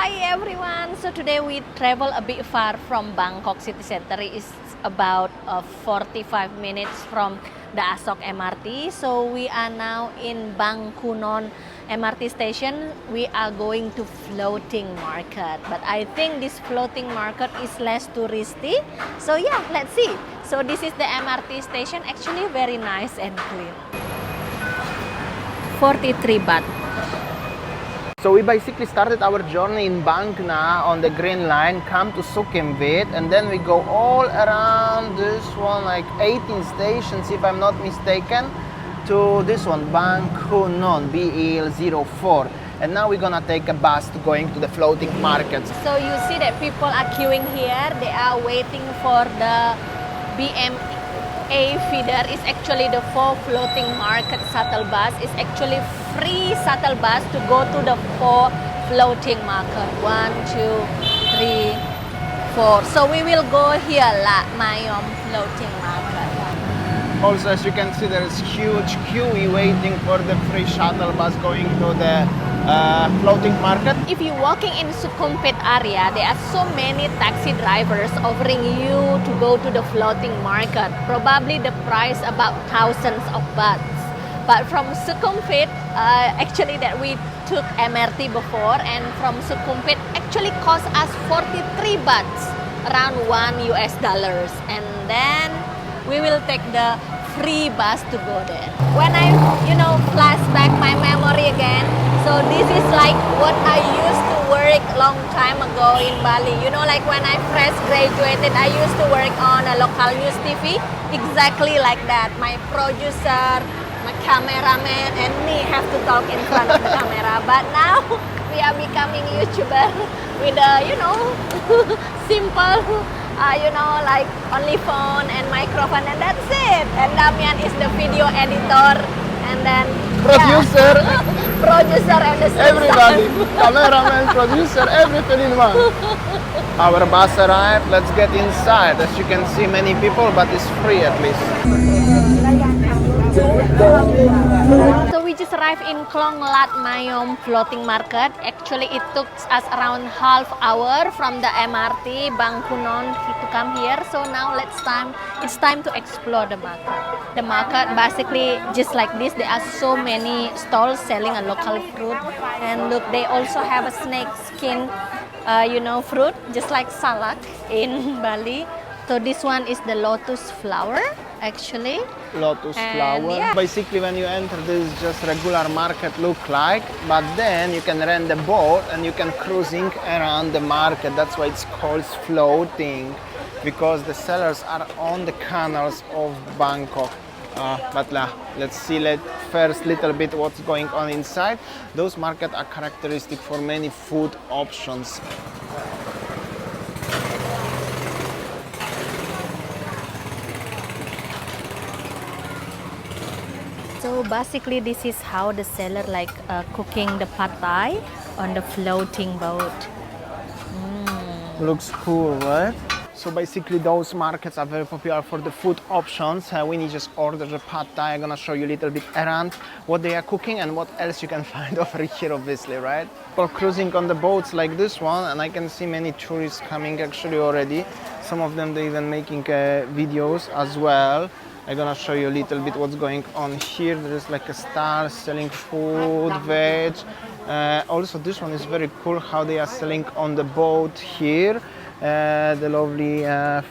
Hi everyone! So today we travel a bit far from Bangkok city center. It's about 45 minutes from the Asok MRT. So we are now in Bang Kunon MRT station. We are going to floating market. But I think this floating market is less touristy. So yeah, let's see. So this is the MRT station. Actually very nice and clean. 43 baht. So we basically started our journey in Bangkok on the green line, come to Sukhumvit, and then we go all around this one, like 18 stations if I'm not mistaken, to this one, Bang Kunon, BEL04. And now we're gonna take a bus to going to the floating markets. So you see that people are queuing here. They are waiting for the BMA feeder. It's actually the 4 floating market shuttle bus. It's actually free shuttle bus to go to the 4 floating market. 1, 2, 3, 4. So we will go here, La Mayom floating market. Also, as you can see, there is huge queue waiting for the free shuttle bus going to the floating market. If you're walking in Sukhumvit area, there are so many taxi drivers offering you to go to the floating market. Probably the price about thousands of bahts. But from Sukhumvit, actually that we took MRT before, and from Sukhumvit actually cost us 43 bahts, around $1 US. And then we will take the free bus to go there. When I, flash back my memory again, so this is like what I used to work long time ago in Bali. Like when I first graduated, I used to work on a local news TV, exactly like that. My producer, my cameraman, and me have to talk in front of the camera. But now we are becoming YouTuber with a, simple, like only phone and microphone, and that's it. And Damian is the video editor, and then Producer, producer at the same everybody, time. cameraman, producer, everything in one. Our bus arrived, let's get inside. As you can see, many people, but it's free at least. So we just arrived in Klong Lat Mayom floating market. Actually, it took us around half hour from the MRT Bang Kunon to come here. So now it's time to explore the market. The market basically just like this. There are so many stalls selling a local fruit, and look, they also have a snake skin, fruit, just like salak in Bali. So this one is the lotus flower, actually. Lotus flower. Yeah. Basically, when you enter, this is just regular market look like, but then you can rent a boat and you can cruising around the market. That's why it's called floating, because the sellers are on the canals of Bangkok. But let's see first little bit what's going on inside. Those markets are characteristic for many food options. So basically this is how the seller cooking the pad thai on the floating boat. Looks cool, right? So basically those markets are very popular for the food options. Winny just ordered the pad thai. I'm gonna show you a little bit around what they are cooking and what else you can find over here, obviously, right? People cruising on the boats like this one, and I can see many tourists coming actually already. Some of them they even making videos as well. I'm gonna show you a little bit what's going on here. There is like a star selling food, veg. Also this one is very cool how they are selling on the boat here. The lovely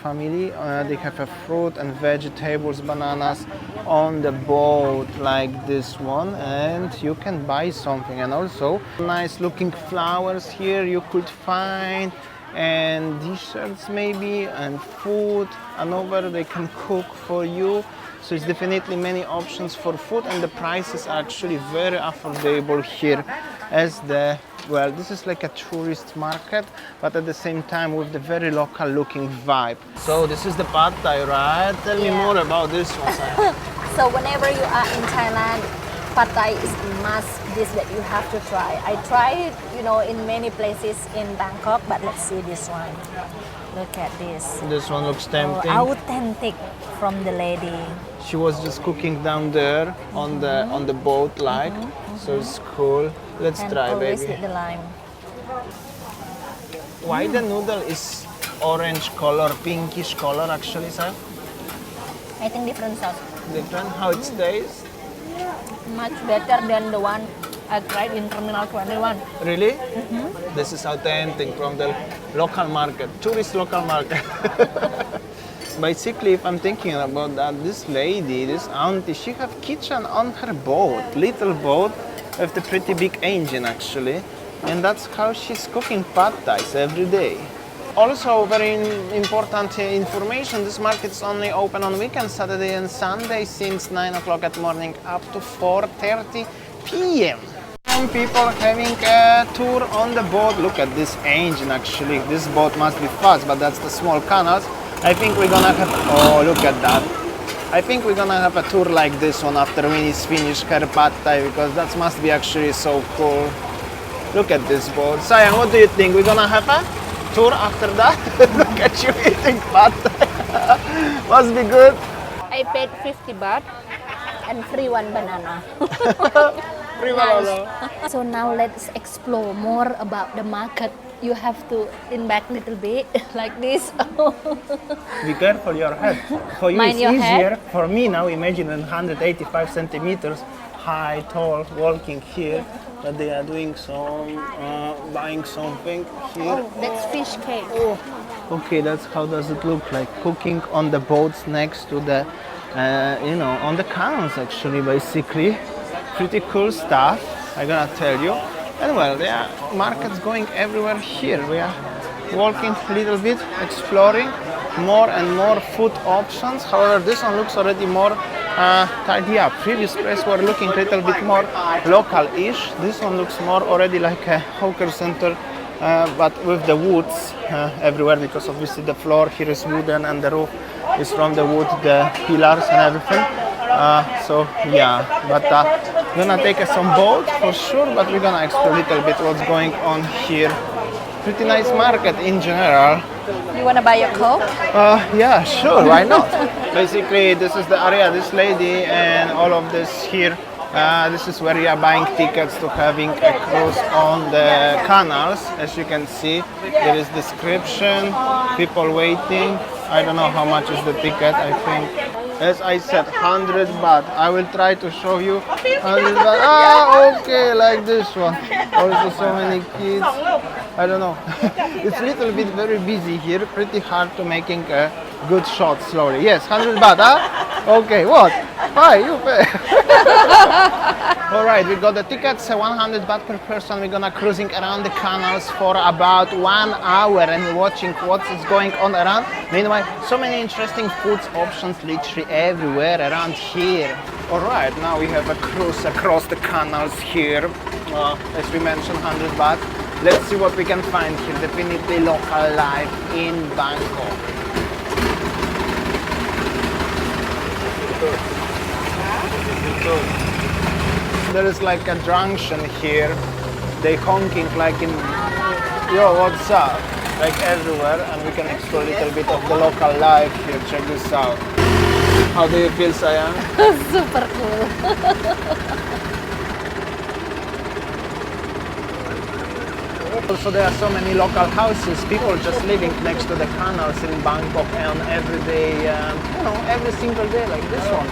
family, they have a fruit and vegetables, bananas on the boat like this one, and you can buy something. And also nice looking flowers here you could find, and desserts maybe, and food, and over they can cook for you. So it's definitely many options for food, and the prices are actually very affordable here, as this is like a tourist market, but at the same time with the very local looking vibe. So this is the pad thai, right? Tell me more about this one. So whenever you are in Thailand, pad thai is a must dish that you have to try. I tried, in many places in Bangkok, but let's see this one. Look at this. This one looks tempting. Authentic from the lady. She was just cooking down there on the boat, so it's cool. Let's try, always baby. with the lime. Why the noodle is orange color, pinkish color actually, sir? I think different sauce. Different? How it tastes? Much better than the one I tried in Terminal 21. Really? This is authentic from the local market, tourist local market. Basically, if I'm thinking about that, this lady, this auntie, she have kitchen on her boat, little boat with the pretty big engine actually, and that's how she's cooking pad thais every day. Also, very important information, this market is only open on weekends, Saturday and Sunday, since 9 o'clock at morning up to 4:30 p.m. Some people having a tour on the boat. Look at this engine actually, this boat must be fast, but that's the small canals. I think we're gonna have, oh look at that. I think we're gonna have a tour like this one after Winnie's finished her pad thai, because that must be actually so cool. Look at this boat. Sayan, what do you think? We're gonna have a tour after that? Look at you eating pad thai. Must be good. I paid 50 baht and free one banana. Free banana. So now let's explore more about the market. You have to lean back a little bit, like this. Be careful your head. For you Mind it's your easier. head. For me now, imagine 185 centimeters high, tall, walking here. But they are doing some, buying something here. Oh, that's fish cake. Oh. Okay, that's how does it look like. Cooking on the boats next to the, on the canals actually, basically. Pretty cool stuff, I'm gonna tell you. And well, there are markets going everywhere here. We are walking a little bit, exploring more and more food options. However, this one looks already more tidy up. Previous place were looking a little bit more local-ish. This one looks more already like a hawker center, but with the woods everywhere, because obviously the floor here is wooden and the roof is from the wood, the pillars and everything. So yeah, but gonna take some boat for sure, but we're gonna explore a little bit what's going on here. Pretty nice market in general. You wanna buy a Coke? Yeah, sure, why not? Basically, this is the area, this lady and all of this here. This is where you are buying tickets to having a cruise on the canals. As you can see, there is description, people waiting. I don't know how much is the ticket, I think. As I said, 100 baht. I will try to show you 100 baht. Ah, okay, like this one. Also so many kids. I don't know. It's a little bit very busy here. Pretty hard to making a good shot slowly. Yes, 100 baht, huh? Okay, what? Hi, you pay. All right, we got the tickets, 100 baht per person. We're gonna cruising around the canals for about 1 hour and watching what is going on around. Meanwhile, so many interesting food options literally everywhere around here. All right, now we have a cruise across the canals here. As we mentioned, 100 baht. Let's see what we can find here. Definitely local life in Bangkok. There is like a junction here. They honking like in, yo, what's up? Like everywhere, and we can explore a little bit of the local life here. Check this out. How do you feel, Sayang? Super cool. Also, there are so many local houses, people just living next to the canals in Bangkok on every day, every single day, like this one.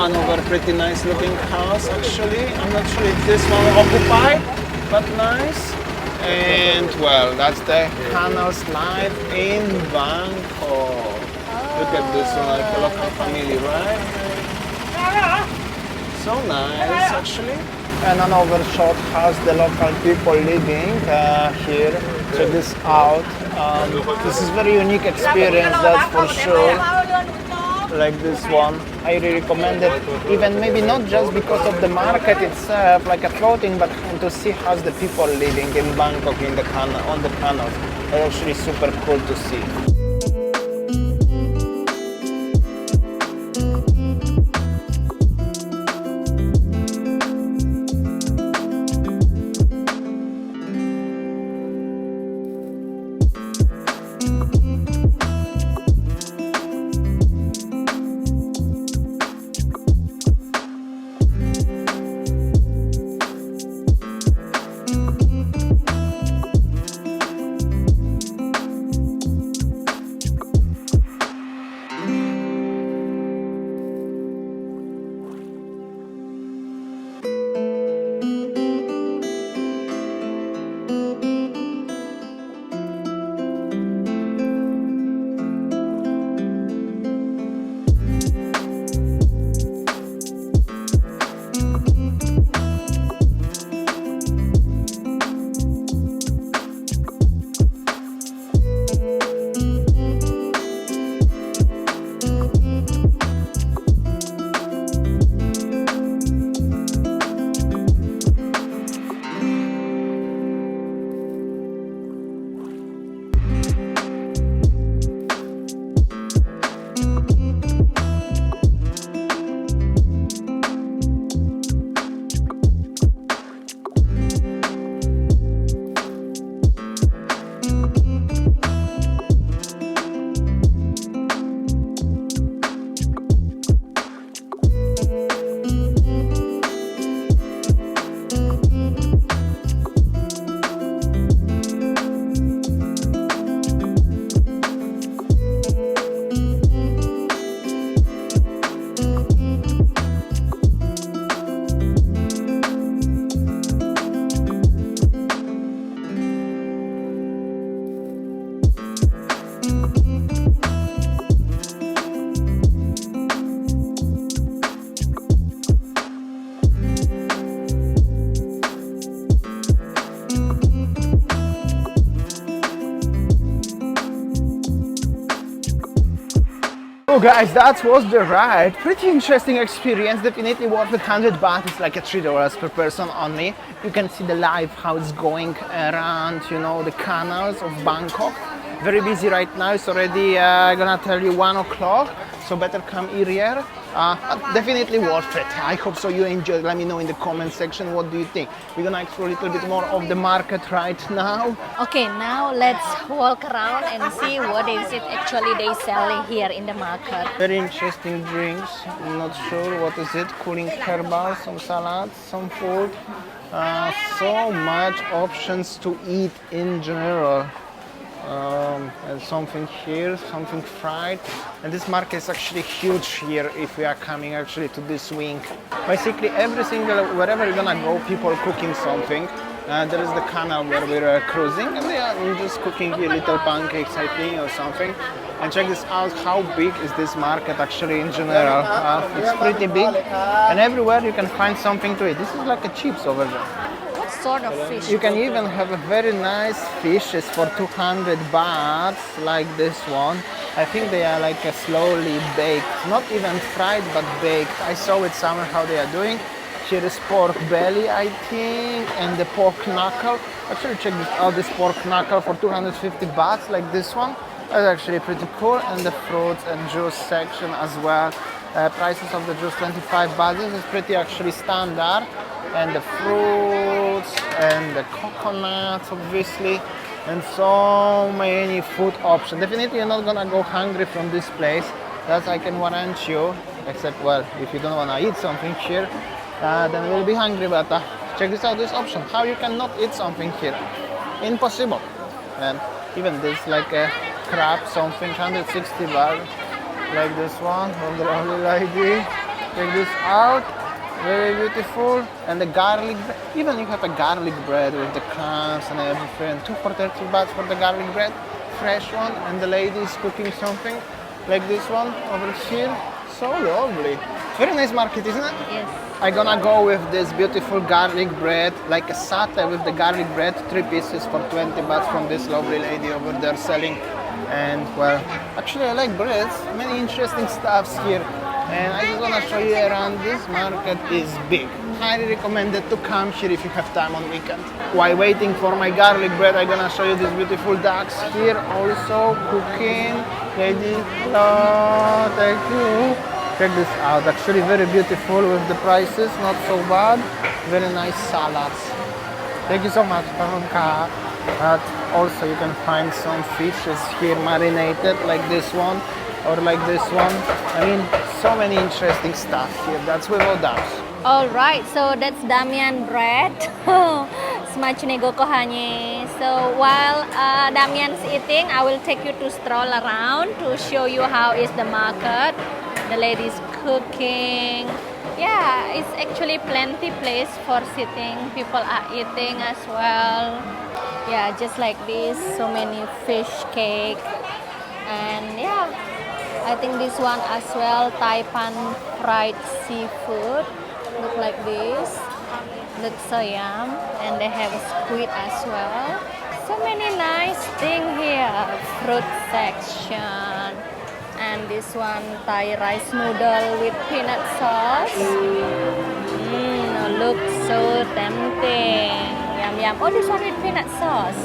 Another pretty nice looking house actually. I'm not sure if this one occupied, but nice. And well, that's the canals life in Bangkok. at this one, like a local family, right? So nice, actually. And another shot has the local people living here. Check this out. This is very unique experience, that's for sure. Like this one, I really recommend it. Even maybe not just because of the market itself, like a floating, but to see how the people living in Bangkok in the on the canals. It's actually super cool to see. So guys, that was the ride. Pretty interesting experience, definitely worth it. 100 baht is like a $3 per person only. You can see the live how it's going around, you know, the canals of Bangkok. Very busy right now, it's already gonna tell you 1 o'clock, so better come earlier. Definitely worth it. I hope so you enjoyed. Let me know in the comment section what do you think. We're gonna explore a little bit more of the market right now. Okay, now let's walk around and see what is it actually they selling here in the market. Very interesting drinks. I'm not sure what is it. Cooling herbal, some salads, some food. So much options to eat in general. And something here, something fried. And this market is actually huge here if we are coming actually to this wing. Basically every single, wherever you're gonna go, people cooking something. There is the canal where we're cruising and they are just cooking here little pancakes, I think, or something. And check this out, how big is this market actually in general. It's pretty big and everywhere you can find something to eat. This is like a chips over there. Sort of fish. You can even have a very nice fishes for 200 baht, like this one. I think they are like a slowly baked, not even fried but baked. I saw it somewhere how they are doing. Here is pork belly, I think, and the pork knuckle. Actually, check this out, this pork knuckle for 250 bahts, like this one. That's actually pretty cool. And the fruits and juice section as well. Prices of the juice 25 bahts. This is pretty actually standard. And the fruits and the coconuts, obviously, and so many food options. Definitely you're not gonna go hungry from this place, that I can warrant you, except, well, if you don't wanna eat something here, then you'll be hungry. But check this out, this option, how you cannot eat something here. Impossible. And even this, like a crab, something, 160 baht, like this one from the lovely lady. Check this out. Very beautiful. And the garlic bread, even you have a garlic bread with the crumbs and everything. 2 for 30 bahts for the garlic bread, fresh one, and the lady is cooking something. like this one over here. So lovely. Very nice market, isn't it? Yes. I'm gonna go with this beautiful garlic bread, like a satay with the garlic bread, 3 pieces for 20 bahts from this lovely lady over there selling. And well, actually I like breads, many interesting stuffs here. And I just wanna show you around. This market is big. Highly recommended to come here if you have time on weekend. While waiting for my garlic bread, I'm gonna show you these beautiful ducks here also cooking. Lady, hello, thank you. Check this out, actually very beautiful with the prices, not so bad. Very nice salads. Thank you so much, Paronka. But also you can find some fishes here marinated like this one or like this one. I mean, so many interesting stuff here. That's without doubt. All right, so that's Damian bread. Smacznego kochanie. So while Damian's eating, I will take you to stroll around to show you how is the market. The ladies cooking. Yeah, it's actually plenty place for sitting. People are eating as well. Yeah, just like this, so many fish cake. And yeah, I think this one as well, Taipan fried seafood. Look like this. Looks so yum. And they have squid as well. So many nice things here. Fruit section. And this one, Thai rice noodle with peanut sauce. Looks so tempting. Yum yum. Oh, this one with peanut sauce.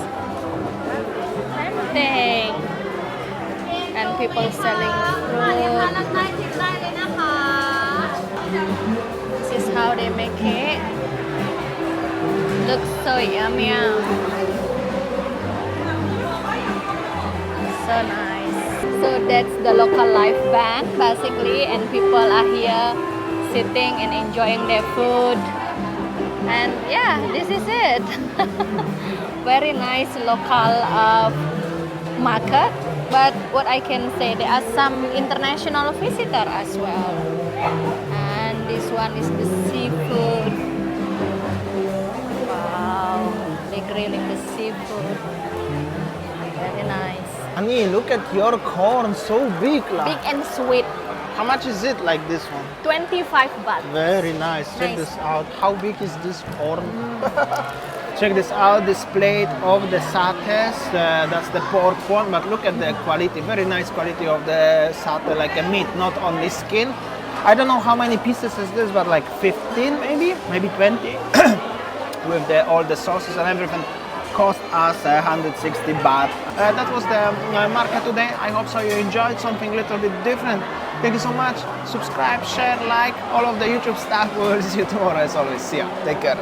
Tempting. And people selling fruit. This is how they make it. Looks so yum yum. So nice. So that's the local live band basically, and people are here sitting and enjoying their food. And yeah, this is it. Very nice local market. But what I can say, there are some international visitors as well. And this one is the seafood. Wow, they're grilling the seafood. Very nice. Annie, look at your corn, so big. Big and sweet. How much is it like this one? 25 baht. Very nice. Check Nice. this out. How big is this corn? Check this out, this plate of the satés. That's the pork one, but look at the quality. Very nice quality of the satay, like a meat, not only skin. I don't know how many pieces is this, but like 15 maybe 20. With all the sauces and everything. Cost us 160 baht. That was the market today. I hope so you enjoyed something a little bit different. Thank you so much. Subscribe, share, like, all of the YouTube stuff. We'll see you tomorrow as always. See ya. Take care.